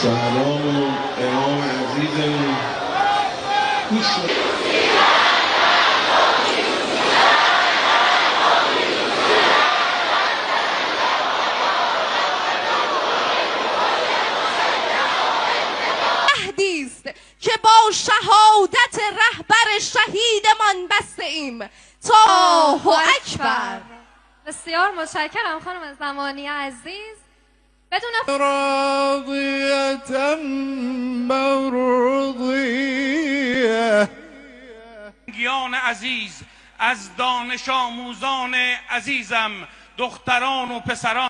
سلام و امام عزیزمون مهدیست که با شهادت رهبر شهیدمان بسته ایم. الله اکبر. بسیار متشکرم خانم زمانی عزیز. بدون راضیة مرضیه. گیان عزیز، از دانش آموزان عزیزم، دختران و پسران